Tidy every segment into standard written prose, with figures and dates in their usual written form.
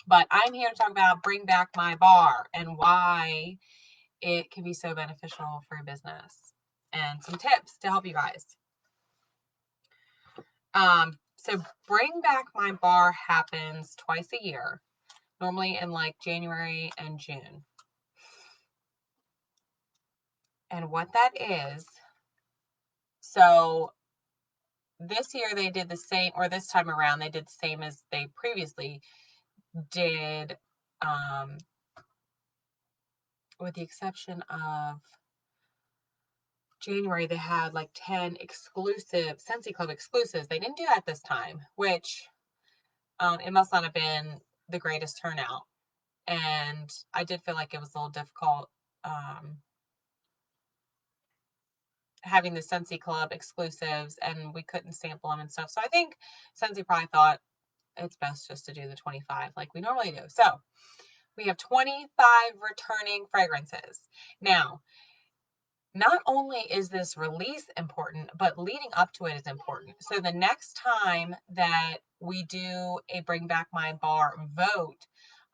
But I'm here to talk about Bring Back My Bar and why it can be so beneficial for your business and some tips to help you guys. So Bring Back My Bar happens twice a year, normally in like January and June. And what that is, so this year they did the same, or this time around they did the same as they previously did, with the exception of January. They had like 10 exclusive Scentsy Club exclusives. They didn't do that this time, which it must not have been the greatest turnout. And I did feel like it was a little difficult having the Scentsy Club exclusives, and we couldn't sample them and stuff. So I think Scentsy probably thought it's best just to do the 25 like we normally do. So we have 25 returning fragrances. Now, not only is this release important, but leading up to it is important. So the next time that we do a Bring Back My Bar vote,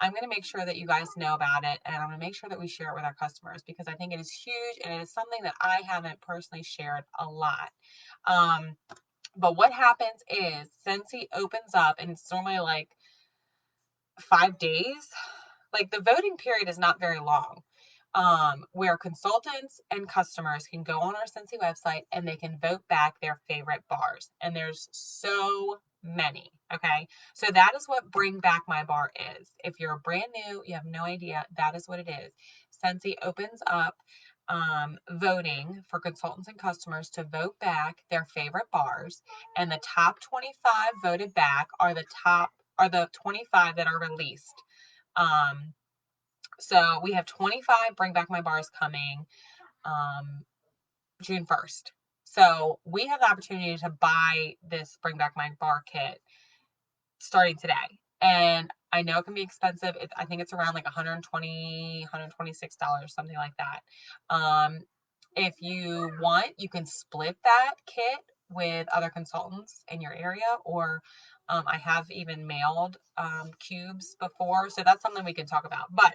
I'm going to make sure that you guys know about it, and I'm going to make sure that we share it with our customers, because I think it is huge and it is something that I haven't personally shared a lot. But what happens is Scentsy opens up, and it's normally like 5 days. Like, the voting period is not very long, where consultants and customers can go on our Scentsy website and they can vote back their favorite bars. And there's so many. Okay. So that is what Bring Back My Bar is. If you're brand new, you have no idea, that is what it is. Scentsy opens up voting for consultants and customers to vote back their favorite bars, and the top 25 voted back are the 25 that are released. So we have 25 Bring Back My Bars coming June 1st. So we have the opportunity to buy this Bring Back My Bar kit starting today. And I know it can be expensive. I think it's around like $120, $126, something like that. If you want, you can split that kit with other consultants in your area, or I have even mailed cubes before. So that's something we can talk about. But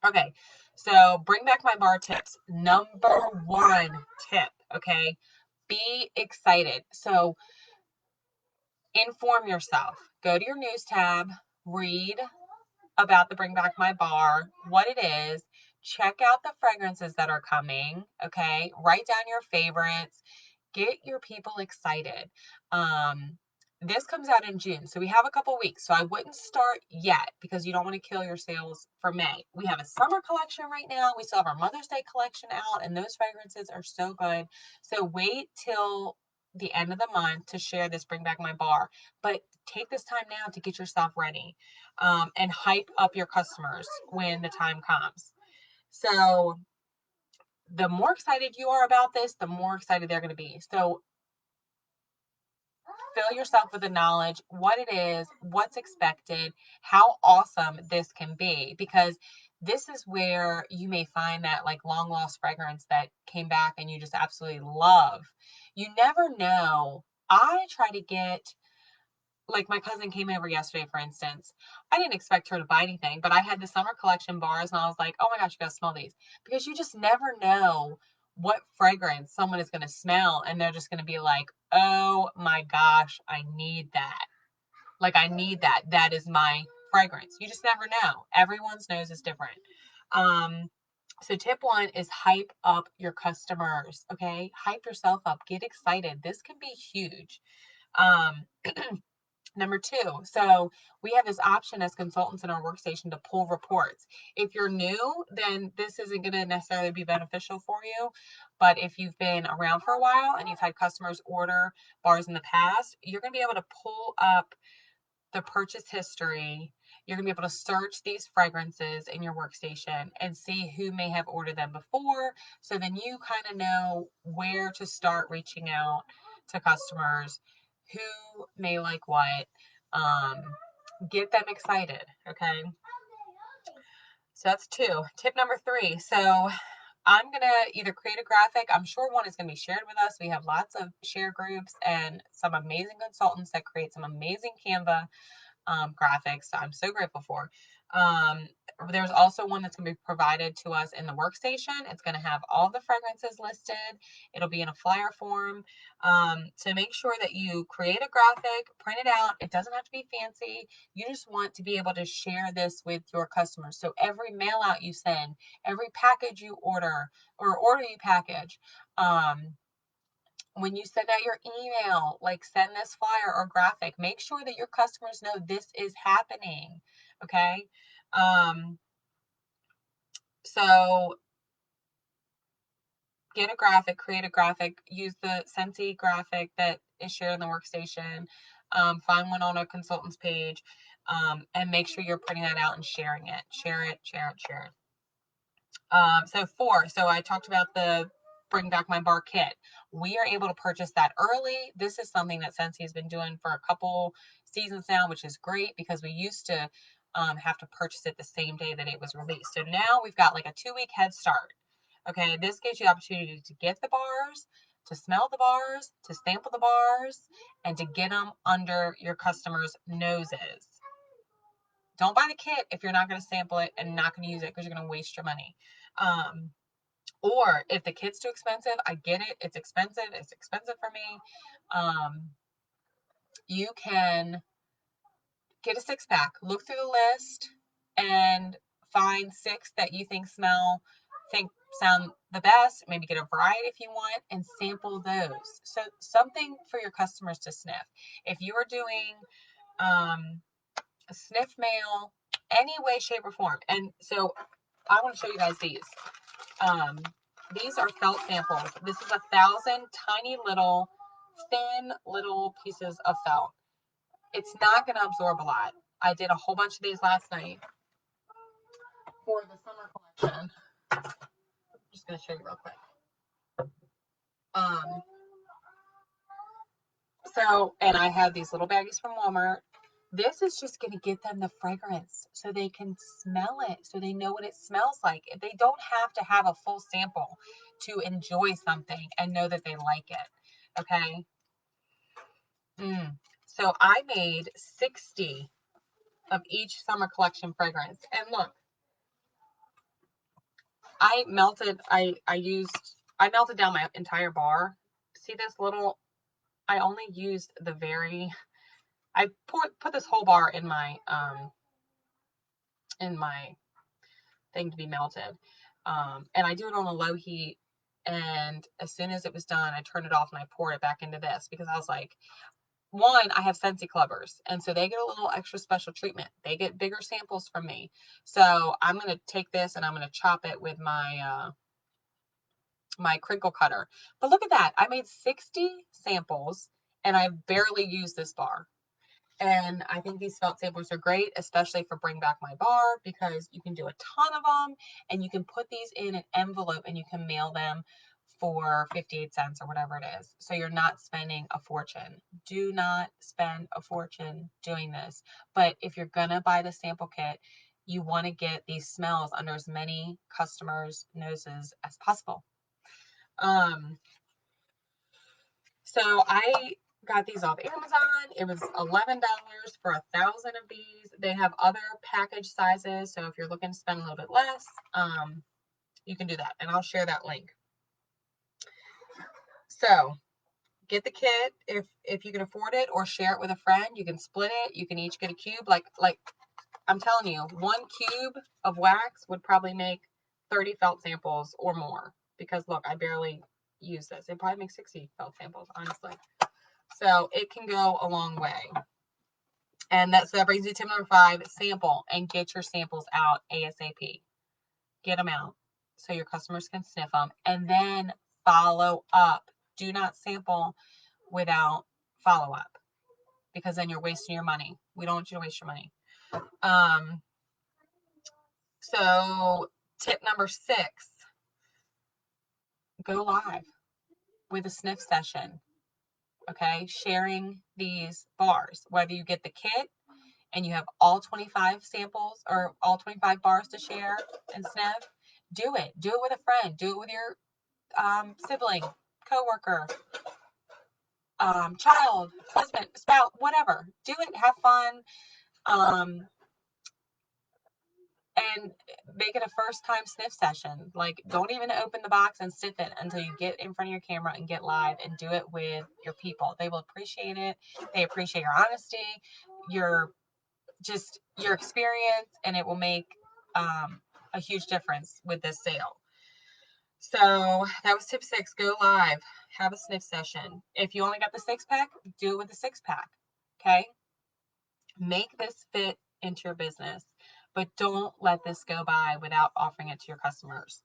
okay, so Bring Back My Bar tips. Number one tip, okay? Be excited. So inform yourself. Go to your news tab, read about the Bring Back My Bar, what it is, check out the fragrances that are coming, okay? Write down your favorites, get your people excited. This comes out in June, so we have a couple weeks. So I wouldn't start yet because you don't want to kill your sales for May. We have a summer collection right now. We still have our Mother's Day collection out, and those fragrances are so good. So wait till the end of the month to share this Bring Back My Bar. But take this time now to get yourself ready, and hype up your customers when the time comes. So the more excited you are about this, the more excited they're going to be. So fill yourself with the knowledge, what it is, what's expected, how awesome this can be, because this is where you may find that like long lost fragrance that came back and you just absolutely love. You never know. I try to get, like, my cousin came over yesterday, for instance. I didn't expect her to buy anything, but I had the summer collection bars and I was like, oh my gosh, you gotta smell these. Because you just never know what fragrance someone is gonna smell and they're just gonna be like, oh my gosh, I need that. Like, I need that. That is my fragrance. You just never know. Everyone's nose is different. So tip one is hype up your customers. Okay. Hype yourself up. Get excited. This can be huge. Um, Number two, so we have this option as consultants in our workstation to pull reports. If you're new, then this isn't going to necessarily be beneficial for you. But if you've been around for a while and you've had customers order bars in the past, you're going to be able to pull up the purchase history. You're going to be able to search these fragrances in your workstation and see who may have ordered them before. So then you kind of know where to start reaching out to customers who may like what. Um, get them excited. Okay. So that's two. Tip number three. So I'm going to either create a graphic. I'm sure one is going to be shared with us. We have lots of share groups and some amazing consultants that create some amazing Canva graphics I'm so grateful for. There's also one that's going to be provided to us in the workstation. It's going to have all the fragrances listed. It'll be in a flyer form. So make sure that you create a graphic, print it out. It doesn't have to be fancy. You just want to be able to share this with your customers. So every mail out you send, every package you order or order you package, when you send out your email, like send this flyer or graphic, make sure that your customers know this is happening. Okay. So get a graphic, create a graphic, use the Scentsy graphic that is shared in the workstation. Find one on a consultant's page, and make sure you're printing that out and sharing it. Share it, share it, share it. So I talked about the Bring Back My Bar kit. We are able to purchase that early. This is something that Scentsy has been doing for a couple seasons now, which is great because we used to have to purchase it the same day that it was released. So now we've got like a 2-week head start. Okay, this gives you the opportunity to get the bars, to smell the bars, to sample the bars, and to get them under your customers' noses. Don't buy the kit if you're not going to sample it and not going to use it because you're going to waste your money. Or if the kit's too expensive, I get it. It's expensive. It's expensive for me. You can get a 6-pack, look through the list, and find 6 that you think sound the best. Maybe get a variety if you want, and sample those. So something for your customers to sniff. If you are doing a sniff mail, any way, shape, or form. And so I want to show you guys these. These are felt samples. This is 1,000 tiny little, thin little pieces of felt. It's not going to absorb a lot. I did a whole bunch of these last night for the summer collection. I'm just going to show you real quick. And I have these little baggies from Walmart. This is just going to get them the fragrance so they can smell it, so they know what it smells like. They don't have to have a full sample to enjoy something and know that they like it. Okay. So I made 60 of each summer collection fragrance. And look, I melted down my entire bar. See this little, I only used I put this whole bar in my thing to be melted. And I do it on a low heat. And as soon as it was done, I turned it off and I poured it back into this because I was like, one, I have Scentsy clubbers, and so they get a little extra special treatment. They get bigger samples from me. So I'm going to take this and I'm going to chop it with my my crinkle cutter. But look at that. I made 60 samples and I barely used this bar. And I think these felt samplers are great, especially for Bring Back My Bar, because you can do a ton of them and you can put these in an envelope and you can mail them for 58 cents or whatever it is. So you're not spending a fortune. Do not spend a fortune doing this. But if you're going to buy the sample kit, you want to get these smells under as many customers' noses as possible. So I got these off Amazon. It was $11 for 1,000 of these. They have other package sizes. So if you're looking to spend a little bit less, you can do that. And I'll share that link. So get the kit if you can afford it, or share it with a friend. You can split it. You can each get a cube. Like I'm telling you, 1 cube of wax would probably make 30 felt samples or more. Because look, I barely use this. It probably makes 60 felt samples, honestly. So it can go a long way. And so that brings you to tip number 5, sample, and get your samples out ASAP. Get them out so your customers can sniff them, and then follow up. Do not sample without follow up, because then you're wasting your money. We don't want you to waste your money. So tip number 6, go live with a sniff session. Okay, sharing these bars, whether you get the kit and you have all 25 samples or all 25 bars to share and sniff, do it. Do it with a friend. Do it with your sibling, coworker, child, husband, spouse, whatever. Do it. Have fun. Um, and make it a first time sniff session. Like, don't even open the box and sniff it until you get in front of your camera and get live, and do it with your people. They will appreciate it. They appreciate your honesty, your experience, and it will make a huge difference with this sale. So that was tip 6. Go live. Have a sniff session. If you only got the 6-pack, do it with the 6-pack. Okay? Make this fit into your business, but don't let this go by without offering it to your customers.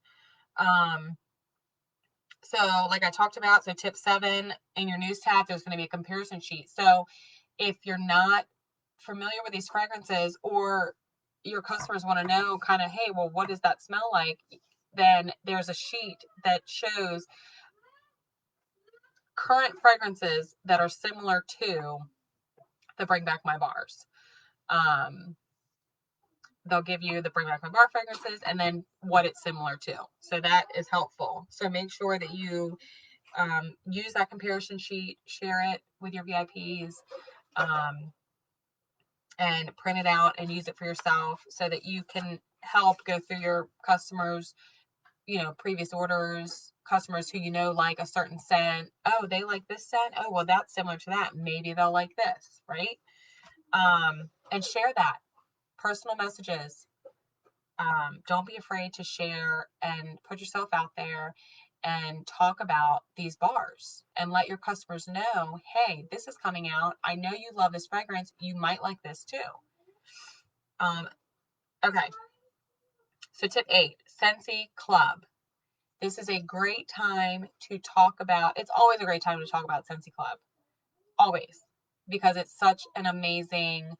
So like I talked about, so tip 7, in your news tab, there's going to be a comparison sheet. So if you're not familiar with these fragrances, or your customers want to know kind of, hey, well, what does that smell like? Then there's a sheet that shows current fragrances that are similar to the Bring Back My Bars. They'll give you the Bring Back My Bar fragrances and then what it's similar to. So that is helpful. So make sure that you use that comparison sheet, share it with your VIPs, and print it out and use it for yourself so that you can help go through your customers, previous orders, customers who like a certain scent. Oh, they like this scent. Oh, well, that's similar to that. Maybe they'll like this, right? And share that. Personal messages. Don't be afraid to share and put yourself out there and talk about these bars and let your customers know, hey, this is coming out. I know you love this fragrance. You might like this too. Okay. So tip 8, Scentsy Club. This is a great time to talk about, it's always a great time to talk about Scentsy Club. Always. Because it's such an amazing,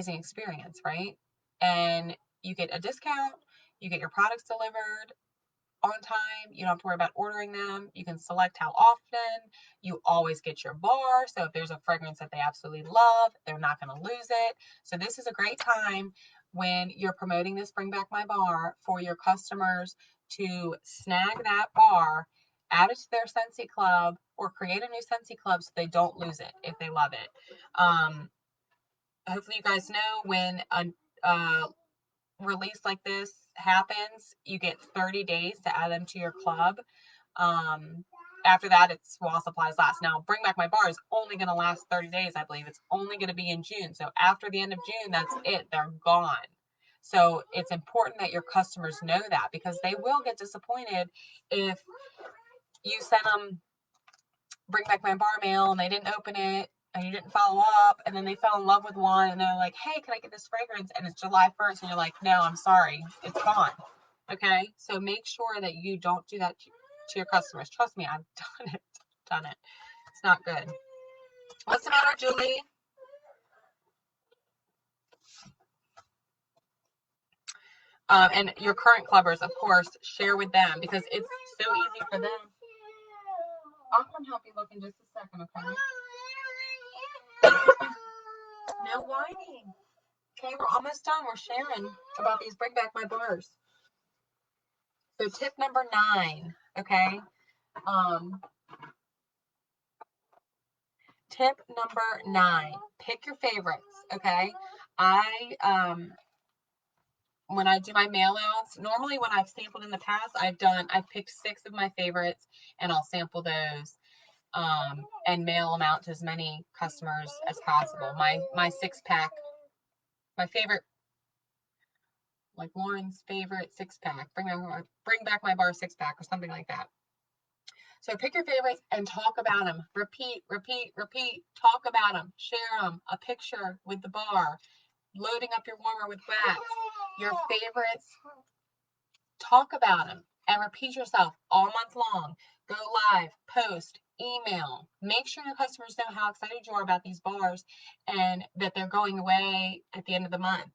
experience, right? And you get a discount, you get your products delivered on time, you don't have to worry about ordering them, you can select how often, you always get your bar, so if there's a fragrance that they absolutely love, they're not going to lose it. So this is a great time when you're promoting this Bring Back My Bar for your customers to snag that bar, add it to their Scentsy Club, or create a new Scentsy Club so they don't lose it if they love it. Hopefully you guys know when a release like this happens, you get 30 days to add them to your club. After that, it's while supplies last. Now, Bring Back My Bar is only going to last 30 days, I believe. It's only going to be in June. So after the end of June, that's it. They're gone. So it's important that your customers know that, because they will get disappointed if you send them Bring Back My Bar mail and they didn't open it and you didn't follow up, and then they fell in love with one and they're like, hey, can I get this fragrance? And it's July 1st and you're like, no, I'm sorry, it's gone. Okay, so make sure that you don't do that to your customers. Trust me, I've done it. It's not good. What's the matter, Julie? And your current clubbers, of course, share with them, because it's so easy for them. I'll come help you look in just a second, okay? No whining. Okay, we're almost done. We're sharing about these Bring Back My Bars. So tip number 9, okay? Tip number 9, pick your favorites, okay? When I do my mail outs, normally when I've sampled in the past, I've picked 6 of my favorites and I'll sample those, and mail them out to as many customers as possible. My 6-pack, my favorite, like Lauren's favorite 6-pack, Bring Back My Bar 6-pack or something like that. So pick your favorites and talk about them. Repeat, repeat, repeat. Talk about them. Share them. A picture with the bar. Loading up your warmer with wax. Your favorites. Talk about them and repeat yourself all month long. Go live, post, email. Make sure your customers know how excited you are about these bars and that they're going away at the end of the month.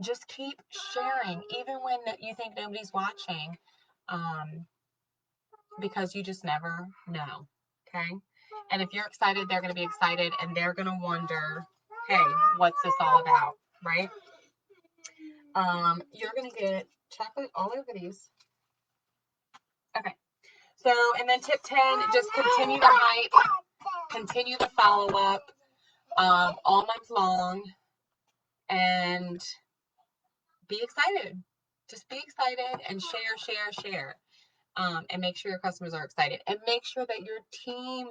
Just keep sharing, even when you think nobody's watching, because you just never know, okay? And if you're excited, they're going to be excited, and they're going to wonder, hey, what's this all about, right? You're going to get chocolate all over these. Okay, So, and then tip 10, just continue the hype, continue the follow-up all month long, and be excited. Just be excited and share. And make sure your customers are excited. And make sure that your team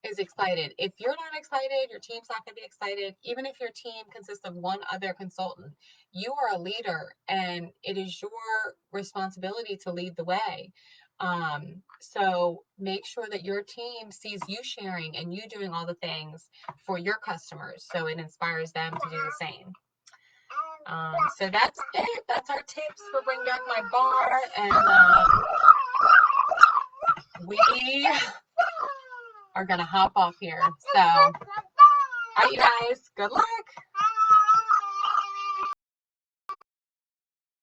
is excited. If you're not excited, your team's not going to be excited. Even if your team consists of one other consultant, you are a leader, and it is your responsibility to lead the way. So make sure that your team sees you sharing and you doing all the things for your customers, so it inspires them to do the same. So that's it. That's our tips for Bring Back My Bar, and we are gonna hop off here. So, all right, you guys, good luck.